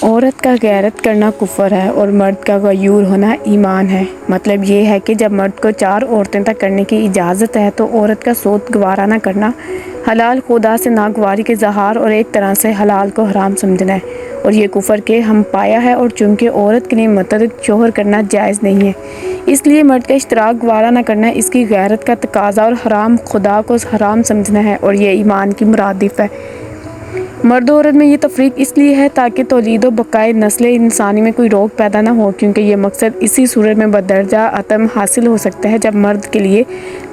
عورت کا غیرت کرنا کفر ہے اور مرد کا غیور ہونا ایمان ہے۔ مطلب یہ ہے کہ جب مرد کو 4 عورتیں تک کرنے کی اجازت ہے تو عورت کا صوت گوارا نہ کرنا حلال خدا سے ناگواری کے اظہار اور ایک طرح سے حلال کو حرام سمجھنا ہے، اور یہ کفر کے ہم پایا ہے۔ اور چونکہ عورت کے لیے متعدد شوہر کرنا جائز نہیں ہے، اس لیے مرد کا اشتراک گوارا نہ کرنا اس کی غیرت کا تقاضا اور حرام خدا کو حرام سمجھنا ہے، اور یہ ایمان کی مرادف ہے۔ مرد و عورت میں یہ تفریق اس لیے ہے تاکہ تولید و بقائے نسل انسانی میں کوئی روک پیدا نہ ہو، کیونکہ یہ مقصد اسی صورت میں بدرجہ اتم حاصل ہو سکتا ہے جب مرد کے لیے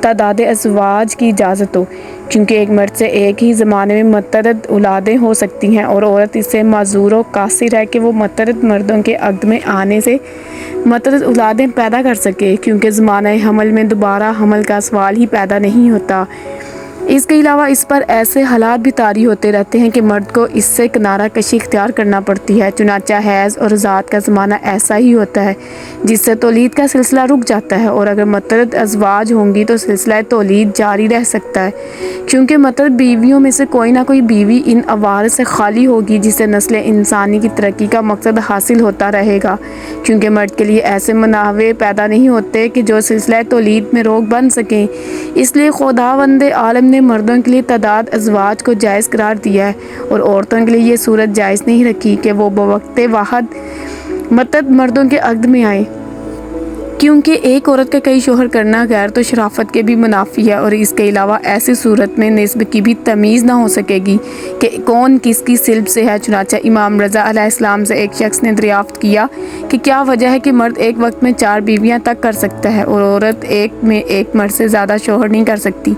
تعداد ازواج کی اجازت ہو، کیونکہ ایک مرد سے ایک ہی زمانے میں متعدد اولادیں ہو سکتی ہیں، اور عورت اس سے معذور و قاصر ہے کہ وہ متعدد مردوں کے عقد میں آنے سے متعدد اولادیں پیدا کر سکے، کیونکہ زمانہ حمل میں دوبارہ حمل کا سوال ہی پیدا نہیں ہوتا۔ اس کے علاوہ اس پر ایسے حالات بھی طاری ہوتے رہتے ہیں کہ مرد کو اس سے کنارہ کشی اختیار کرنا پڑتی ہے، چنانچہ حیض اور ذات کا زمانہ ایسا ہی ہوتا ہے جس سے تولید کا سلسلہ رک جاتا ہے، اور اگر متعدد ازواج ہوں گی تو سلسلہ تولید جاری رہ سکتا ہے، کیونکہ متعدد بیویوں میں سے کوئی نہ کوئی بیوی ان عوارض سے خالی ہوگی جس سے نسل انسانی کی ترقی کا مقصد حاصل ہوتا رہے گا، کیونکہ مرد کے لیے ایسے منابع پیدا نہیں ہوتے کہ جو سلسلہ تولید میں روک بن سکیں۔ اس لیے خداوند عالم نے مردوں کے لیے تعداد ازواج کو جائز قرار دیا ہے، اور عورتوں کے لیے یہ صورت جائز نہیں رکھی کہ وہ بوقت واحد متعدد مردوں کے عقد میں آئیں، کیونکہ ایک عورت کا کئی شوہر کرنا غیرت و شرافت کے بھی منافی ہے، اور اس کے علاوہ ایسی صورت میں نسب کی بھی تمیز نہ ہو سکے گی کہ کون کس کی صلب سے ہے۔ چنانچہ امام رضا علیہ السلام سے ایک شخص نے دریافت کیا کہ کیا وجہ ہے کہ مرد ایک وقت میں 4 بیویاں تک کر سکتا ہے اور عورت ایک مرد سے زیادہ شوہر نہیں کر سکتی؟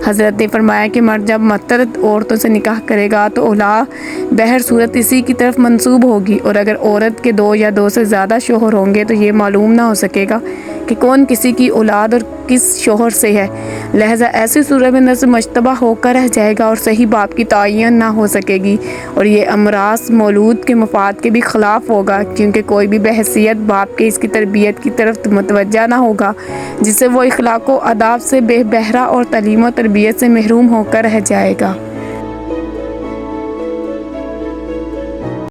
حضرت نے فرمایا کہ مرد جب متعدد عورتوں سے نکاح کرے گا تو اولاد بہر صورت اسی کی طرف منسوب ہوگی، اور اگر عورت کے 2 یا 2 سے زیادہ شوہر ہوں گے تو یہ معلوم نہ ہو سکے گا کہ کون کسی کی اولاد اور کس شوہر سے ہے، لہذا ایسی صورت میں نسب مشتبہ ہو کر رہ جائے گا اور صحیح باپ کی تعین نہ ہو سکے گی، اور یہ امراض مولود کے مفاد کے بھی خلاف ہوگا، کیونکہ کوئی بھی بحیثیت باپ کے اس کی تربیت کی طرف متوجہ نہ ہوگا جس سے وہ اخلاق و آداب سے بے بہرہ اور تعلیم و تربیت سے محروم ہو کر رہ جائے گا۔